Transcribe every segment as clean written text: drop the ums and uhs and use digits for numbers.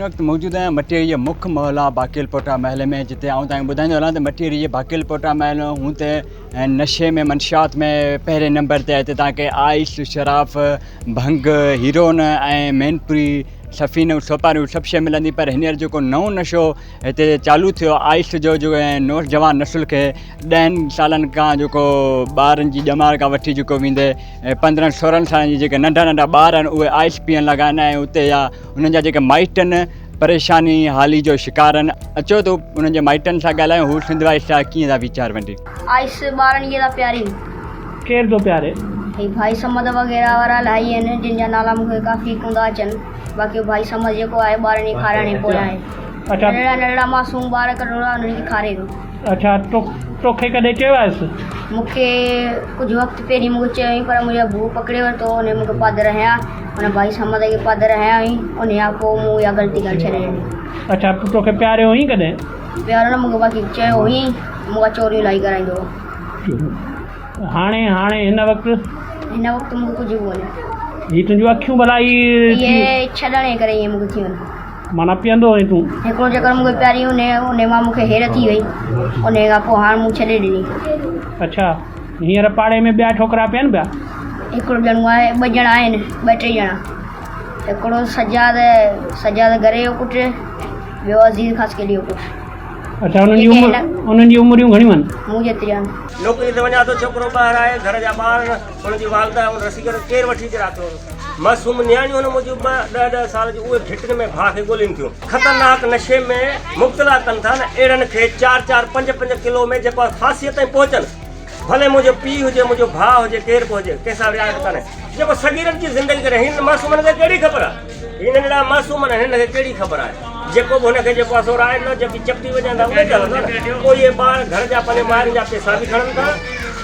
वक्त मौजूद आहियां मटेरी मुख्य मोहल्ला बाकेलपोटा महल में, जिते आऊं तव्हांखे ॿुधाईंदो हलां त मटेरी बाकेलपोटा महल हूं त नशे में मंशियात में पहिरें नंबर ते आहे। हिते तव्हांखे आइस, शराब, भंग, हीरोइन ऐं मैनपुरी, सफ़ीन, सोपारियूं सभु शइ मिलंदी। पर हींअर जेको नओं नशो हिते चालू थियो आइस जो नौजवान नसुल खे 10 सालनि खां जेको ॿारनि जी ॼमार खां वठी जेको वेंदे 15-16 सालनि जी जेके नंढा नंढा ॿार आहिनि उहे आइस पीअण लॻा आहिनि ऐं उते या उन्हनि जा जेके माइट आहिनि परेशानी हाली जो शिकार आहिनि। अचो त उन्हनि जे माइटनि सां ॻाल्हायूं, हू सिंधवाई सां कीअं था वीचार वंडी। आइस ॿारनि खे त प्यारी केर थो प्यारे भाई समद वग़ैरह वारा इलाही आहिनि जिन जा नाला मूंखे काफ़ी कोन था अचनि। बाक़ी भाई समद जेको आहे ॿारनि खे खाराइण ई पोयां आहे। अच्छा, नंढड़ा नंढड़ा मासूम ॿार कढणा उन्हनि खे खारे थो। अच्छा, तोखे कॾहिं चयो आहेसि? मूंखे कुझु वक़्तु पहिरीं मूंखे चयईं, पर मुंहिंजा भू पकिड़े वरितो। उन मूंखे पादर हयां, हुन भाई समद खे पादर हयां हुई। उन खां पोइ मूं इहा ग़लती करे छॾे ॾिनी। अच्छा, तोखे प्यारियो हुई कॾहिं? प्यारो न, मूंखे बाक़ी चयो हुई, मूंखां चोरियूं इलाही कराईंदो हो। हाणे हिन वक़्तु मूंखे कुझु बि कोन्हे। हीअ तुंहिंजूं अखियूं भलाई इहे छॾण जे करे ईअं मूंखे थी वञे। माना पीअंदो हुई तूं? हिकिड़ो चकर मूंखे प्यारी उन मां मूंखे हेर थी वई। उन खां पोइ हाणे मूं छॾे ॾिनी। अच्छा, हींअर पाड़े में ॿिया छोकिरा पिया आहिनि पिया? हिकिड़ो ॼणो आहे, 2 ॼणा आहिनि, 2-3 ॼणा। हिकिड़ो सजाद घरे जो पुटु, ॿियो अज़ीज़ ख़ासि केॾी जो पुटु। अच्छा, उन्हनि जी उमिरियूं घणियूं आहिनि? मूं जेतिरी आहिनि। नौकिरी ते वञा थो, छोकिरो ॿाहिरि आहे, घर जा ॿार, हुनजी वालदा रसी करे केरु वठी अचे राति जो। मासूम नियाणियूं हुन मुंहिंजूं 10-10 साल जी, उहे भिटनि में भाउ खे ॻोल्हिनि थियूं। ख़तरनाक नशे में मुब्तला कनि था न। अहिड़नि खे 4-4, 5-5 किलो में जेको फासीअ ताईं पहुचनि। भले मुंहिंजो पीउ हुजे, मुंहिंजो भाउ हुजे, केरु बि हुजे, कंहिंसां रिआयत कान्हे। जेको सगीरनि जी ज़िंदगी करे, हिन मासूमनि खे कहिड़ी ख़बर आहे? हिन नंढड़ा मासूम आहिनि, हिन खे कहिड़ी ख़बर आहे? जेको बि हुनखे जेको आहे सो राय न जेकी चपटी वॼंदा उहे चवंदा न। पोइ इहे ॿार घर जा पंहिंजे माइनि जा पैसा बि खणनि था,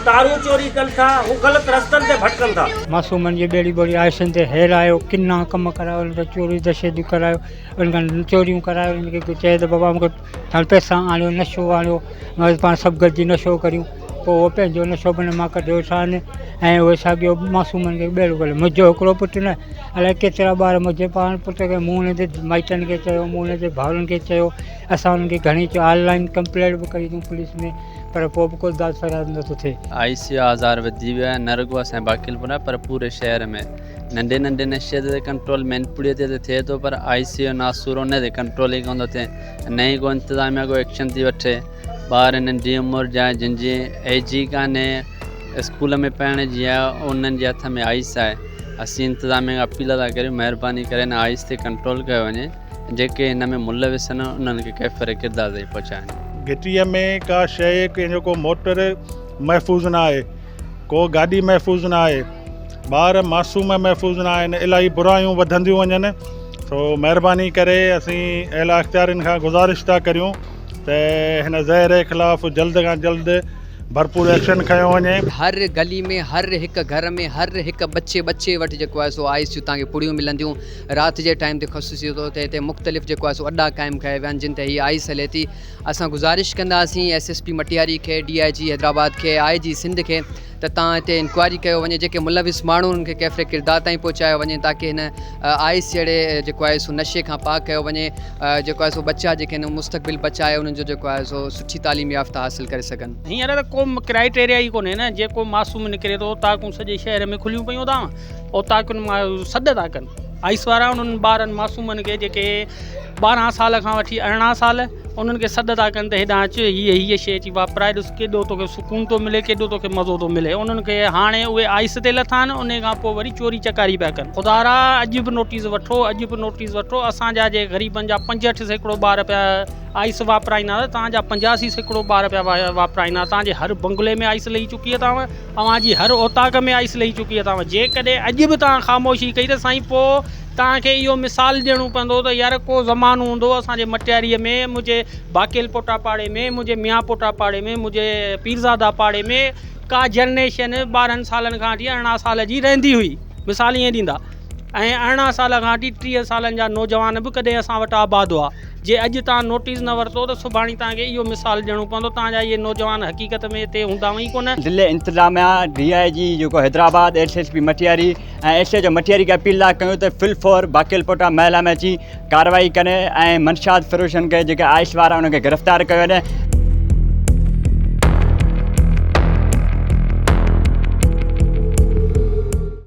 तारूं चोरी कनि था, हू ग़लति रस्तनि ते भटकनि था। मासूमनि जी ॿेड़ी ॿोड़ी आइसनि ते हेरायो, किना कम करायो, उन चोरी दशेदियूं करायो, उनखां चोरियूं करायो। उनखे चए त बाबा मूंखे हाणे पैसा आणियो, नशो आणियो, पाण सभु गॾिजी नशो करियूं। पोइ उहो पंहिंजो नशो बि मां कढियो छाने ऐं उहे साॻियो मासूमनि खे ॿेड़ो करे। मुंहिंजो हिकिड़ो पुटु न, अलाए केतिरा ॿार मुंहिंजे पाण पुट खे मूं हुनजे माइटनि खे चयो, मूं हुनजे भाउरनि खे चयो। असां हुननि खे घणी ऑनलाइन कंप्लेंट बि कई अथऊं पुलिस में, पर पोइ बि कोई दाद फरियाद नथो थिए। आइस जो आज़ार वधी वियो आहे, न रुॻो असांजे बाकेलपुरा पर पूरे शहर में। नंढे नंढे नशे ते कंट्रोल मैनपुड़ीअ ते थिए थो, पर आइस जो नासूर उन ते कंट्रोल ई कोन थो थिए। न ई को इंतिज़ामिया को एक्शन थी वठे। ॿार नंढी उमिरि जा जिनजी एज ई कान्हे स्कूल में पढ़ण जी आहे, उन्हनि जे हथ में आइस आहे। असीं इंतिज़ामिया खां अपील था करियूं, महिरबानी करे न आइस ते कंट्रोल कयो वञे। जेके हिन में मुलविस आहिनि उन्हनि खे कैफ़र किरदार ताईं पहुचाइनि। घिटीअ में का शइ कंहिंजो को मोटर महफ़ूज़ न आहे, को गाॾी महफ़ूज़ न आहे, ॿार मासूम महफ़ूज़ न आहिनि, इलाही बुरायूं वधंदियूं वञनि। सो महिरबानी करे असीं अहिड़ा अख़्तियारनि खां गुज़ारिश था करियूं त हिन ज़हर जे ख़िलाफ़ु जल्द खां जल्द भरपूर एक्शन खयो वञे। हर गली में, हर हिकु घर में, हर हिकु बच्चे वटि जेको आहे सो आइस जूं तव्हांखे पुड़ियूं मिलंदियूं। राति जे टाइम ते ख़ुसूसी थो थिए, हिते मुख़्तलिफ़ जेको आहे सो अड्डा क़ाइमु कया विया आहिनि जिन ते हीअ आइस हले थी। असां गुज़ारिश कंदासीं SSP मटियारी खे, DIG हैदराबाद खे, IG सिंध खे त तव्हां हिते इंक्वायरी कयो वञे, जेके मुलविस माण्हू उन्हनि खे कैफ़रे किरदार ताईं पहुचायो वञे, ताकी हिन आइस जहिड़े जेको आहे सो नशे खां पाक कयो वञे। जेको आहे सो बच्चा जेके आहिनि मुस्तक़बिल बचाए उन्हनि जो जेको आहे सो सुठी तालीम याफ़्ता हासिल करे सघनि। हींअर त को क्राइटेरिया ई कोन्हे न। जेको मासूम निकिरे थो ताकूं सॼे शहर में खुलियूं पियूं था और ताकुनि मां सॾ था कनि। आइस वारा उन्हनि ॿारनि मासूमनि खे जेके 12 साल खां वठी 18 साल उन्हनि खे सॾ था कनि त हेॾां अचु, हीअ शइ अची वापराए ॾिस, केॾो तोखे सुकून थो मिले, केॾो तोखे मज़ो थो मिले। उन्हनि खे हाणे उहे आइस ते लथा आहिनि, उन खां पोइ वरी चोरी चकारी पिया कनि। ख़ुदारा अॼु बि नोटिस वठो। असांजा जे ग़रीबनि जा 65 सैकड़ो ॿार पिया आइस वापराईंदा, तव्हांजा 85 सैकड़ो ॿार पिया वापराईंदा। तव्हांजे हर बंगले में आइस लही चुकी अथव, तव्हांजी हर औताक में आइस लही चुकी अथव। जेकॾहिं अॼु बि तव्हां ख़ामोशी कई त साईं पोइ तव्हांखे इहो मिसाल ॾियणो पवंदो त यार को ज़मानो हूंदो असांजे मटियारीअ में, मुंहिंजे बाकेलपोटा पाड़े में, मुंहिंजे मियांपोटा पाड़े में, मुंहिंजे पीरज़ादा पाड़े में का जनरेशन 12 सालनि खां वठी 18 साल जी रहंदी हुई। मिसाल ईअं ॾींदा। ऐं 18 साल खां वठी 30 सालनि जा नौजवान बि कॾहिं असां वटि आबाद हुआ। जे अॼु तव्हां नोटिस न वरितो त सुभाणे तव्हांखे इहो मिसाल ॾियणो पवंदो तव्हांजा इहे नौजवान हक़ीक़त में हिते हूंदा ई कोन। ज़िले इंतज़ामिया DIG जेको हैदराबाद SSP मटियारी ऐं SHO जो मटियारी खे अपील था कयूं त फिल फॉर बाकिलपोटा महिला में अची कार्रवाई करे ऐं मंशात फ़िरोशनि खे जेके आइस वारा उनखे गिरफ़्तार कयो वञे।